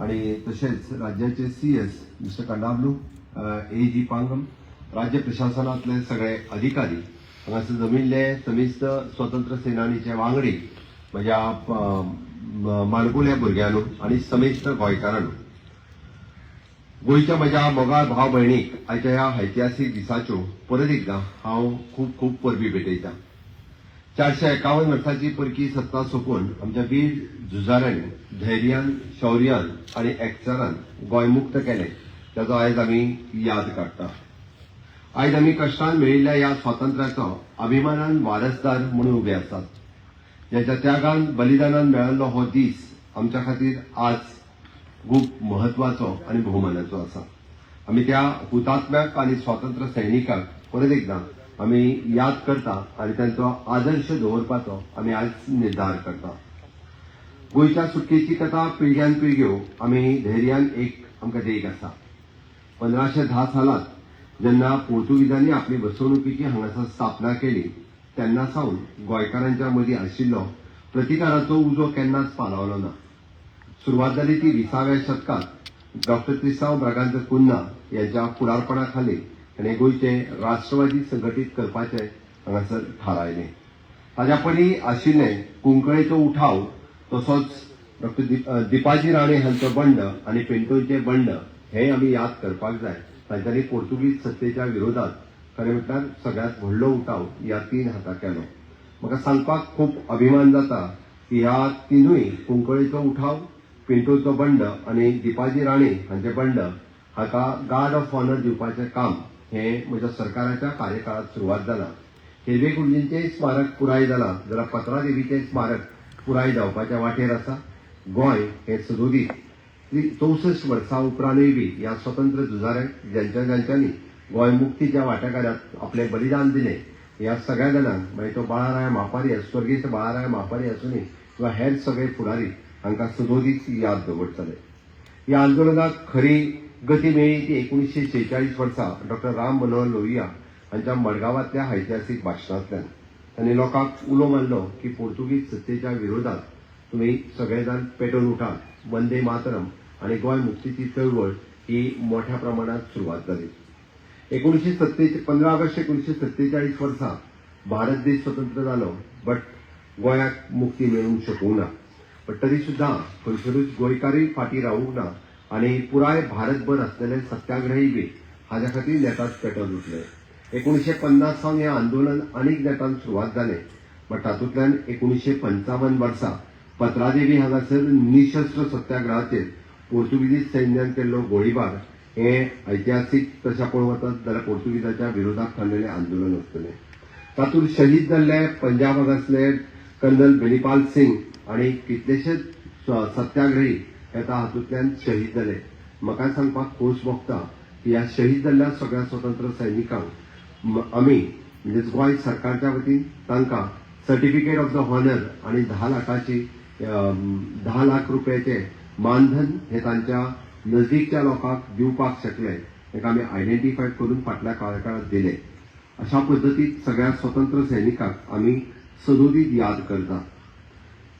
आणि तसेच राज्याचे CS मिस्टर कंडाबलू, AG पांगम, राज्य प्रशासनातले सगळे अधिकारी हांगासर जमिल्ले समिस्त स्वतंत्र सेनानीचे वांगडी म्हज्या माणकुल्या भुरग्यांनो आनी समेस्त गोंयकारांनो, गोंयच्या म्हज्या मोगाळ भाव भयणीक आयच्या ह्या ऐतिहासीक दिसाच्यो परत एकदां हांव खूब खूब परबी भेटयतां. 451 वर्सांची परकी सत्ता सोंपोवन आमच्या वीर झुजाऱ्यांनी धैर्यान, शौर्यान आनी एकचारान गोंय मुक्त केलें ताचो आयज आमी याद काडटा. आयज आमी कश्टान मेळिल्ल्या ह्या स्वातंत्र्याचो अभिमानान वारसदार म्हणून उबे आसात. ज्याच्या त्यागान बलिदानान मेळिल्लो हो दीस आमच्या खातीर आज खूब महत्वाचो आनी भोवमानाचो आसा. आमी त्या हुतात्म्याक आनी स्वातंत्र्य सैनिकाक परत एकदां आमी याद करता आनी तांचो आदर्श दवरपाचो आमी आज निर्धार करता. गोंयच्या सुटकेची कथा पिळग्यान पिळग्यो आमी धैर्यान एक आमकां देख आसा. 1510 सालांत जेन्ना पोर्तुगीजांनी आपली बसवणुकीची हांगासर स्थापना केली तेन्ना सावन गोंयकारांच्या मदीं आशिल्लो प्रतिकाराचो उजो केन्नाच पालवलो ना. सुरवात जाली ती 20व्या शतकात डॉ. त्रिसांव ब्रागांझ कुन्हा यांच्या फुडारपणाखाली ताणें गोंयचे राष्ट्रवादी संघटीत करपाचें हांगासर थारायलें. ताच्या पयलीं आशिल्लें कुंकळेचो उठाव तसोच डॉ. दिपाजी राणे हांचो बंड आनी पेंटोचें बंड हे आमी याद करपाक जाय. तांच्यांनी पोर्तुगीज सत्तेच्या विरोधात खरें म्हटल्यार सगळ्यांत व्हडलो उठाव ह्या 3 हातां केलो. म्हाका सांगपाक खूब अभिमान जाता की ह्या तिनूय कुंकळेचो उठाव, पेंटोचो बंड आनी दिपाजी राणे हांचे बंड हाका गार्ड ऑफ ऑनर दिवपाचें काम हे म्हज्या सरकाराच्या कार्यकाळात सुरवात जालां. हिरवे गुरुजींचें स्मारक पुराय जालां जाल्यार पत्रा देवीचें स्मारक पुराय जावपाच्या वाटेर आसा. गोंय हे सदोदीत 64 वर्सां उपरांतूय बी ह्या स्वतंत्र झुजाऱ्यांक ज्यांच्यांनी गोंय मुक्तीच्या वाटेकारांत आपलें बलिदान दिलें ह्या सगळ्या जाणांक मागीर तो बाळाराय म्हापारी स्वर्गीय बाळाराय म्हापारी आसूनी किंवा हेर सगळे फुडारी हांकां सदोदीत याद दवरतले. ह्या आंदोलनाक खरी गती मेळ्ळी ती 1946 वर्सा डॉ. राम मनोहर लोहिया हांच्या मडगांवांतल्या ऐतिहासीक भाशणांतल्यान. तांणी लोकांक उलो मारलो की पोर्तुगीज सत्तेच्या विरोधात तुम्ही सगळे जाण पेटून उठात, वंदे मातरम आनी गोंय मुक्तीची चळवळ ही मोठ्या प्रमाणात सुरवात जाली. 15 ऑगस्ट 1947 वर्सा भारत देश स्वतंत्र जालो, बट गोंयाक मुक्ती मेळूंक शकूंक ना. पण तरी सुद्दां खंयसरूच गोंयकारूय फाटीं रावूंक ना आनी पुराय भारतभर आसलेले सत्याग्रही बी हाच्या खातीर नेटात पेटोवन उठले. 1950 सावन हें आंदोलन आनीक नेटान सुरवात जालें, बट तातूंतल्यान 1955 वर्सा पत्रादेवी हांगासर निशस्त्र सत्याग्रहाचेर पोर्तुगीज सैन्यान केल्लो गोळीबार हे ऐतिहासीक तशें पळोवंक वचत जाल्यार पोर्तुगीजाच्या विरोधात काडलेलें आंदोलन आसतलें. तातूंत शहीद जाल्ले पंजाब हांगासले कर्नल बेनीपाल सिंग आनी कितलेशेच सत्याग्रही हे हातूंतल्यान शहीद जाले. म्हाका सांगपाक खोस भोगता की ह्या शहीद जाल्ल्या सगळ्या स्वतंत्र सैनिकांक आमी म्हणजेच गोंय सरकारच्या वतीन तांकां सर्टिफिकेट ऑफ द हॉनर आनी 10 लाख रुपयाचे मानधन हे तांच्या नजदीकच्या लोकांक दिवपाक शकले. ताका आमी आयडेंटिफाय करून फाटल्या काळात दिले. अशा पद्दतीन सगळ्या स्वतंत्र सैनिकांक आमी सदोदीत याद करता.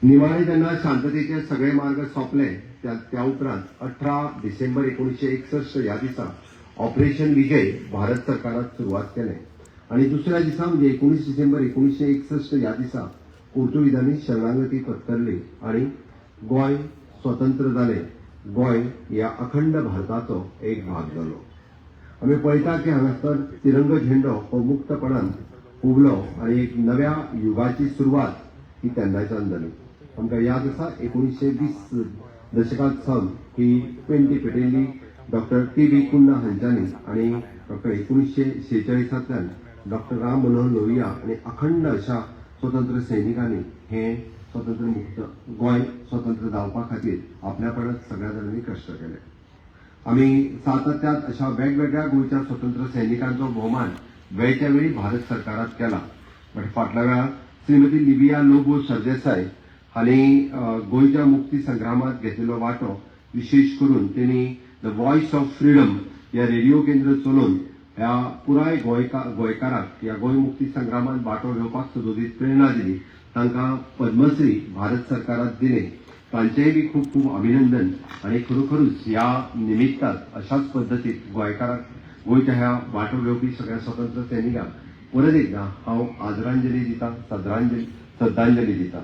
निमाणे जेन्ना शांततेचे सगळे मार्ग सोंपले त्या उपरांत 18 डिसेंबर 1961 ह्या दिसा ऑपरेशन विजय भारत सरकारात सुरवात केलें आनी दुसऱ्या दिसा म्हणजे 19 डिसेंबर 1961 ह्या दिसा पोर्तुगीजांनी शरणागती पत्करली आनी गोंय स्वतंत्र जालें. गोंय ह्या अखंड भारताचो एक भाग जालो. आमी पळयता की हांगासर तिरंगो झेंडो हो मुक्तपणान उबलो आनी एक नव्या युगाची सुरवात ही तेन्नाच्यान जाली. आमकां याद आसा 1920 दशकांत सावन ही पेंटी पेटयल्ली डॉ. टी.बी. कुन्हा हांच्यांनी आनी डॉ. 1946 डॉ. राम मनोहर लोहिया आनी अखंड अशा स्वतंत्र सैनिकांनी हे स्वतंत्र मुक्त गोंय स्वतंत्र जावपा खातीर आपल्यापणांत सगळ्या जाणांनी कश्ट केले. आमी सातत्यात अशा वेगवेगळ्या गोंयच्या स्वतंत्र सैनिकांचो भोवमान वेळच्या वेळी भारत सरकारात केला. बट फाटल्या वेळार श्रीमती लिबिया लोबो सरदेसाय हांणी गोंयच्या मुक्ती संग्रामात घेतिल्लो वांटो विशेष करून तेणी द व्हॉइस ऑफ फ्रीडम ह्या रेडिओ केंद्र चलोवन ह्या पुराय गोंयकारांक ह्या गोंय मुक्ती संग्रामात वांटो घेवपाक सदोदीत प्रेरणा दिली. तांकां पद्मश्री भारत सरकारात दिले. तांचेय बी खूप खूप अभिनंदन आणि खरोखरूच ह्या निमित्तात अशाच पद्दतीत गोंयच्या ह्या वाटो घेवपी सगळ्या स्वतंत्र सैनिकांक परत एकदा हांव आदरांजली दिता, श्रद्धांजली दिता.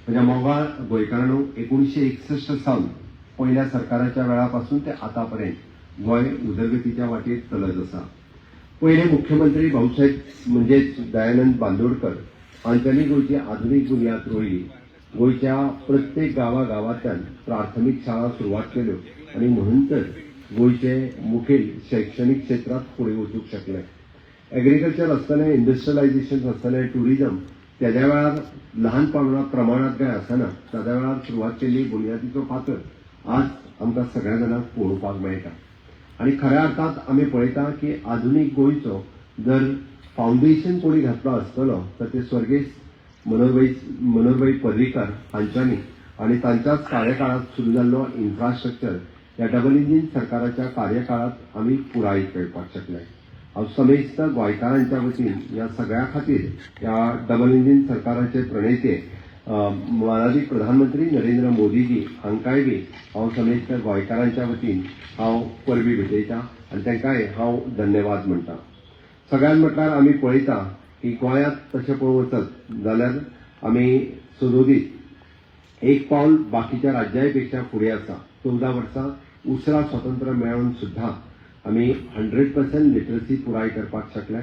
म्हज्या मोगाळ गोंयकारांनो, 1961 सावन पहिल्या सरकाराच्या वेळापासून ते आतापर्यंत गोंय उदरगतीच्या वाटेर चलत आसा. पहिले मुख्यमंत्री भाऊसाहेब म्हणजेच दयानंद बांदोडकर हांच्यांनी गोंयची आधुनीक बुनयाद रोयली. गोंयच्या प्रत्येक गांवांतल्यान प्राथमीक शाळा सुरवात केल्यो आणि म्हणून तर गोंयचे मुखेल शैक्षणीक क्षेत्रात फुडें वचूंक शकले. एग्रीकल्चर आसतलें, इंडस्ट्रियलायझेशन आसतलें, टुरिजम त्याच्या वेळार ल्हान प्रमाणात काय आसना, ताच्या वेळार सुरवात केल्ली बुनयादीचो फातर आज आमकां सगळ्या जाणांक पळोवपाक मेळटा. आणि खऱ्या अर्थात आमी पळयता की आधुनीक गोंयचो जर फावंडेशन कोणी घातलो आसतलो तर ते स्वर्गेस्त मनोहरभाई पर्रीकार हांच्यांनी आणि तांच्याच कार्यकाळात सुरू जाल्लो इन्फ्रास्ट्रक्चर ह्या डबल इंजिन सरकाराच्या कार्यकाळात आमी पुराय करपाक शकले. हांव समेस्त गोंयकारांच्या वतीन ह्या सगळ्या खातीर ह्या डबल इंजिन सरकाराचे प्रणेते माननीय प्रधानमंत्री नरेंद्र मोदीजी हांकांय बी हांव समेस्त गोंयकारांच्या वतीन हांव परबी भेटयता आनी तांकांय हांव धन्यवाद म्हणटा. सगळ्यात म्हटल्यार आमी पळयता की गोंयांत तशें पळोवंक वचत जाल्यार आमी सदोदीत एक पावल बाकीच्या राज्यां पेक्षा फुडें आसा. 14 वर्सां उसरा स्वतंत्र मेळोवन सुद्धा आमी 100% लिटरसी पुराय करपाक शकले.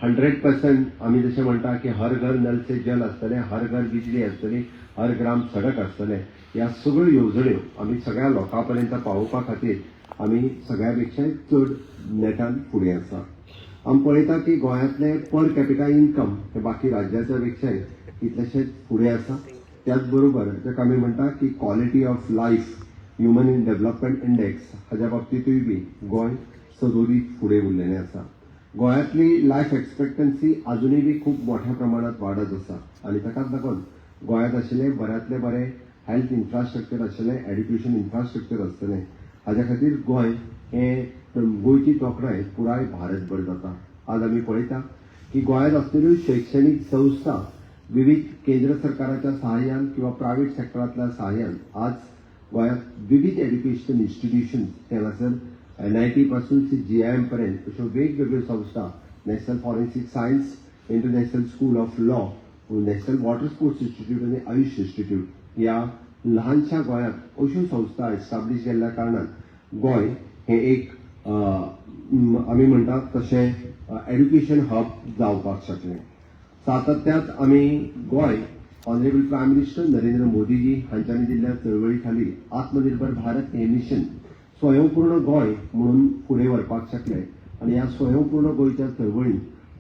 100% आमी जशें म्हणटा की हर घर नल से जल आसतलें, हर घर बिजली आसतली, हर ग्राम सडक आसतलें. ह्या सगळ्यो येवजण्यो आमी सगळ्या लोकां पर्यंत पावोवपा खातीर आमी सगळ्या पेक्षा चड नेटान फुडें आसा. आमी पळयता की गोंयांतलें पर कॅपिटा इन्कम हे बाकी राज्याच्या पेक्षाय कितलेशेच फुडें आसा. त्याच बरोबर जाका आमी म्हणटा की quality of life human in development index हाच्या बाबतींतूय बी गोंय सदोदीत फुडें उरलेलें आसा. गोंयांतली लायफ एक्सपेक्टन्सी अजूनय बी खूप मोठ्या प्रमाणात वाडत आसा आणि ताकाच लागून गोंयांत आशिल्लें बऱ्यांतलें बरें हेल्थ इन्फ्रास्ट्रक्चर आशिल्लें, एड्युकेशन इन्फ्रास्ट्रक्चर आसतलें. हाज्या खातीर गोंय हें गोंयची तोखणाय पुराय भारतभर जाता. आज आमी पळयता की गोंयांत आसलेल्यो शैक्षणीक संस्था विविध केंद्र सरकाराच्या सहाय्यान किंवा प्रायव्हेट सेक्टरांतल्या सहाय्यान आज गोंयांत विविध एड्युकेशन इन्स्टिट्यूशन ते NIT पासून ते GIM पर्यंत अश्यो वेगवेगळ्यो संस्था, national forensic science, international school of law, national water sports institute आणि आयुष इन्स्टिट्यूट ह्या ल्हानशा गोंयांत अश्यो संस्था एस्टाब्लीश केल्ल्या कारणान गोंय हें एक आमी म्हणटात तशें एड्युकेशन हब जावपाक शकलें. सातत्यांत आमी Goem honourable prime minister Narendra Modiji हांच्यांनी दिल्ल्या चळवळी खाली आत्मनिर्भर भारत हें मिशन स्वयंपूर्ण गोंय म्हणून फुडें व्हरपाक शकले आणि ह्या स्वयंपूर्ण गोंयच्या चळवळींत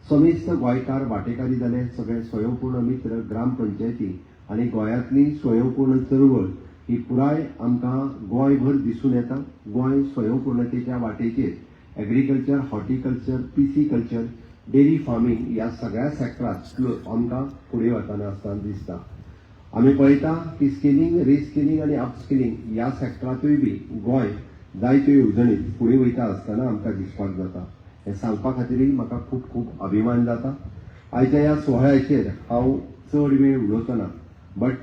समेस्त गोंयकार वांटेकारी जाले. सगळे स्वयंपूर्ण मित्र ग्रामपंचायती आणि गोंयांतली स्वयंपूर्ण चळवळ ही पुराय आमकां गोंयभर दिसून येता. गोंय स्वयंपूर्णतेच्या वाटेचेर agriculture, horticulture, PC culture, dairy farming ह्या सगळ्या सेक्टरांत आमकां फुडें वताना आसतना दिसता. आमी पळयता की स्किलिंग, रिस्किलिंग आणि अपस्किलिंग ह्या सेक्टरांतूय बी गोंय जायत्यो येवजणी फुडें वयता आसतना आमकां दिसपाक जाता. हें सांगपा खातीरय म्हाका खूब खूब अभिमान जाता. आयच्या ह्या सुवाळ्याचेर हांव चड वेळ उलोवचो ना, बट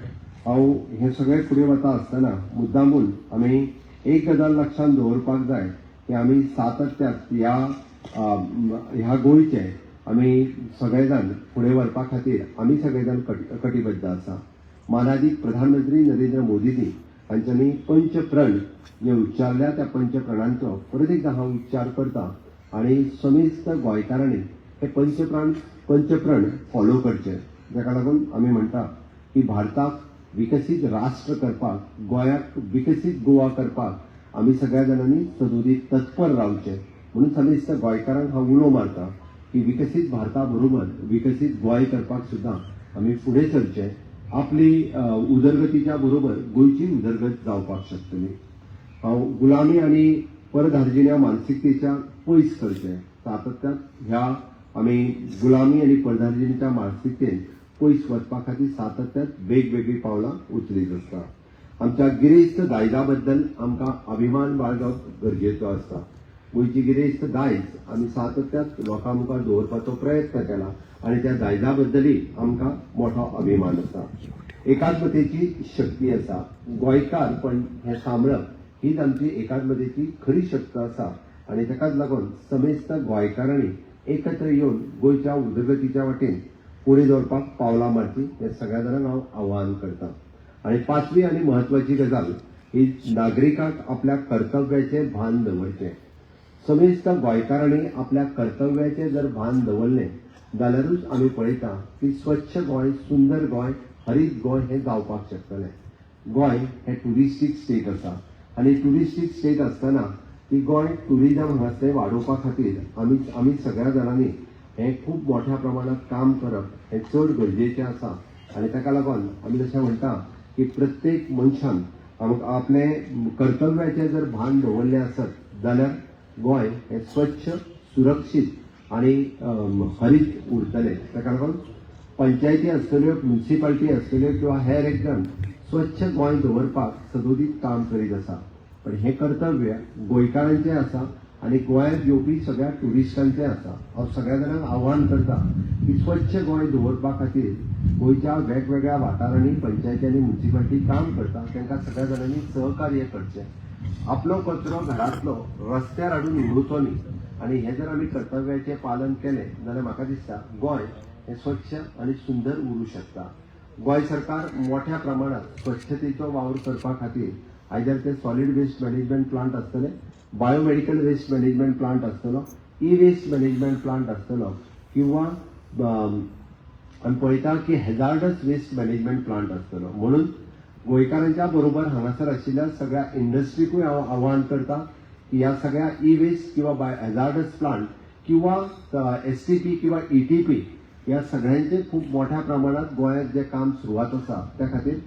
हांव हें सगळें फुडें वता आसतना मुद्दामून आमी एक गजाल लक्षांत दवरपाक जाय की आमी सातत्यात ह्या गोंयचे आमी सगळे जाण फुडें व्हरपा खातीर आमी सगळे जाण कटिबद्ध आसा. माननीय प्रधानमंत्री नरेंद्र मोदीजी हांच्यांनी पंचप्रण जे उच्चारल्या त्या पंचप्रणांचो परत एकदा हांव उच्चार करता आणि समेस्त गोंयकारांनी हे पंचप्रण फॉलो करचे. जाका लागून आमी म्हणटा की भारताक विकसीत राष्ट्र करपाक, गोंयाक विकसीत गोवा करपाक आमी सगळ्या जाणांनी सदोदीत तत्पर रावचे. म्हणून समेस्त गोंयकारांक हांव उलो मारता की विकसीत भारता बरोबर विकसीत गोंय करपाक सुद्दां आमी फुडें सरचे. आपली उदरगतीच्या बरोबर गोंयची उदरगत जावपाक शकतली. हांव गुलामी आनी परधार्जिण्या मानसिकतेच्या पयस करचे. सातत्यात ह्या आमी गुलामी आनी परधार्जिणेच्या मानसिकतेन पयस वचपा खातीर सातत्यात वेगवेगळी पावलां उचलीत आसता. आमच्या गिरेस्त दायजा बद्दल आमकां अभिमान बाळगप गरजेचो आसता. गोंयची गिरेस्त दायज आमी सातत्यात लोकां मुखार दवरपाचो प्रयत्न केला आणि त्या दायजा बद्दलय आमकां मोठो अभिमान आसा. एकात्मतेची शक्ती आसा. गोंयकार पण हे सांबाळप हीच आमची एकात्मतेची खरी शक्त आसा आणि ताकाच लागून समेस्त गोंयकारांनी एकत्र येवन गोंयच्या उदरगतीच्या वाटेन फुडें दवरपाक पावलां मारची हे सगळ्या जाणांक हांव आवाहन करतां. आणि पांचवी आनी म्हत्वाची गजाल ही नागरिकांक आपल्या कर्तव्याचें भान दवरचें. समेस्त गोंयकारांनी आपल्या कर्तव्याचें जर भान दवरलें जाल्यारूच आमी पळयता की स्वच्छ गोंय, सुंदर गोंय, हरीत गोंय हें जावपाक शकतलें. गोंय हें ट्युरिस्टीक स्टेट आसा आनी ट्युरिस्टीक स्टेट आसतना ती गोंय ट्युरिजम हांगासलें वाडोवपा खातीर आमी सगळ्या जाणांनी हें खूब मोठ्या प्रमाणात काम करप हें चड गरजेचें आसा. आनी ताका लागून आमी जशें म्हणटा की प्रत्येक मनशान आपलें कर्तव्याचें जर भान दवरलें आसत जाल्यार गोंय हें स्वच्छ, सुरक्षीत आनी हरीत उरतलें. ताका लागून पंचायती आसतल्यो, म्युनिसिपालिटी आसतल्यो किंवा हेर एक जण स्वच्छ गोंय दवरपाक सदोदीत काम करीत आसा. पण हें कर्तव्य गोंयकारांचें आसा आनी गोंयांत येवपी सगळ्या ट्युरिस्टांचें आसा. हांव सगळ्या जाणांक आव्हान करता की स्वच्छ गोंय दवरपा खातीर गोंयच्या वेगवेगळ्या वाठारांनी पंचायती आनी म्युनिसिपालिटी काम करता तांकां सगळ्या जाणांनी सहकार्य करचें. आपलो कचरो घरांतलो रस्त्यार हाडून उडोवचो न्ही. आनी हें जर आमी कर्तव्याचें पालन केलें जाल्यार म्हाका दिसता गोंय हें स्वच्छ आनी सुंदर उरूं शकता. गोंय सरकार मोठ्या प्रमाणात स्वच्छतेचो वावर करपा खातीर आयदर ते सॉलिड वेस्ट मॅनेजमेंट प्लांट आसतले, बायोमेडिकल वेस्ट मॅनेजमेंट प्लांट आसतलो, ई वेस्ट मॅनेजमेंट प्लांट आसतलो किंवा आमी पळयता की हेजार्डस वेस्ट मॅनेजमेंट प्लांट आसतलो. म्हणून गोंयकारांच्या बरोबर हांगासर आशिल्ल्या सगळ्या इंडस्ट्रीकूय हांव आव्हान करता की ह्या सगळ्या ई वेस्ट किंवा हेजार्डस प्लांट किंवा एसटीपी किंवा ईटीपी ह्या सगळ्यांचे खूब मोठ्या प्रमाणात गोंयांत जे काम सुरवात आसा त्या खातीर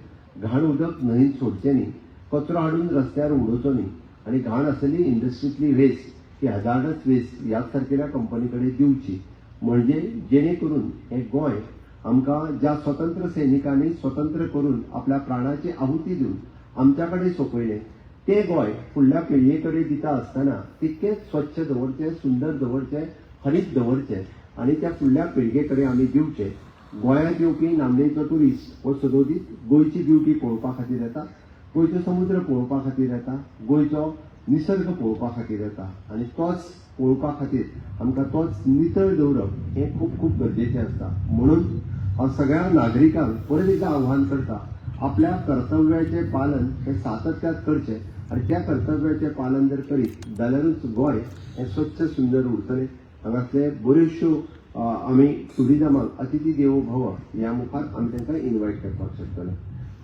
घाण उदक न्हंयेंत सोडचें न्ही, कचरो हाडून रस्त्यार उडोवचो न्ही आनी घाण आसली इंडस्ट्रींतली वेस्ट ही हेजार्डस वेस्ट ह्या सारकेल्या कंपनी कडेन दिवची. म्हणजे जेणे करून हें गोंय आमकां ज्या स्वतंत्र सैनिकांनी स्वतंत्र करून आपल्या प्राणाची आहुती दिवन आमच्या कडेन सोंपयलें तें गोंय फुडल्या पिळगे कडेन दिता आसतना तितकेंच स्वच्छ दवरचें, सुंदर दवरचें, हरीत दवरचें आनी त्या फुडल्या पिळगे कडेन आमी दिवचें. गोंयांत येवपी नामनेचो ट्युरिस्ट हो सदोदीत गोंयची ब्युटी पळोवपा खातीर येता, गोंयचो समुद्र पळोवपा खातीर येता, गोंयचो निसर्ग पळोवपा खातीर येता आनी तोच पळोवपा खातीर आमकां तोच नितळ दवरप हें खूब खूब गरजेचें आसता. म्हणून हांव सगळ्या नागरिकांक परत एकदां आव्हान करता आपल्या कर्तव्याचें पालन हें सातत्यात करचें आनी त्या कर्तव्याचें पालन जर करीत जाल्यारूच गोंय हें स्वच्छ सुंदर उरतलें. हांगासले बऱ्योचश्यो आमी टुरिजमाक अतिथी देवो भव ह्या मुखार आमी तांकां इन्वायट करपाक शकतले.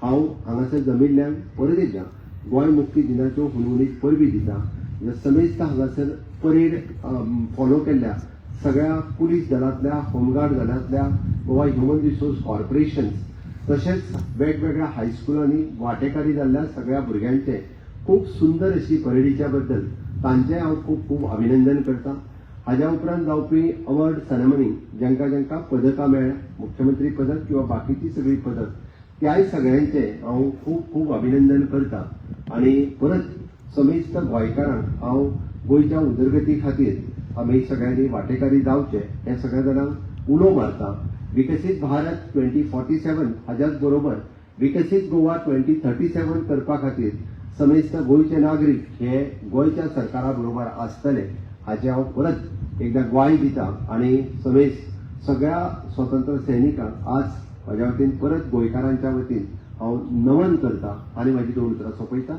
हांव हांगासर जमिल्ल्यांक परत एकदां गोंय मुक्ती दिनाच्यो हुनहुनीत परबी दिता. समेस्त हांगासर परेड फॉलो केल्ल्या सगळ्या पुलीस दलांतल्या, होमगार्ड दलांतल्या, गोवा ह्युमन रिसोर्स कॉर्पोरेशन्स तशेंच वेगवेगळ्या हायस्कुलांनी वांटेकारी जाल्ल्या सगळ्या भुरग्यांचे खूब सुंदर अशी परेडीच्या बद्दल तांचें हांव खूब खूब अभिनंदन करतां. हाज्या उपरांत जावपी अवॉर्ड सेरेमनी जांकां जांकां पदकां मेळ्ळ्या, मुख्यमंत्री पदक किंवा बाकीची सगळी पदक, त्याय सगळ्यांचे हांव खूब खूब अभिनंदन करतां. आनी परत समेस्त गोंयकारांक हांव गोंयच्या उदरगती खातीर आमी सगळ्यांनी वांटेकारी जावचे हें सगळ्या जाणांक उलो मारता. विकसीत भारत 2047 हाच्याच बरोबर विकसीत गोवा 2037 करपा खातीर समेस्त गोंयचे नागरीक हे गोंयच्या सरकारा बरोबर आसतले हाचे हांव परत एकदां ग्वाही दितां आनी समेस्त सगळ्या स्वतंत्र सैनिकांक आज म्हाज्या वतीन परत गोंयकारांच्या वतीन हांव नमन करतां आनी म्हाजी 2 उतरां सोंपयतां.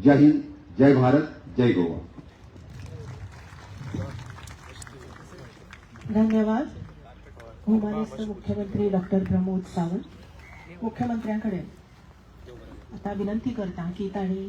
जय हिंद, जय भारत, जय गोवा. धन्यवाद. महाराष्ट्र मुख्यमंत्री डॉक्टर प्रमोद सावंत मुख्यमंत्र्यांकडे आता विनंती करता की तांणी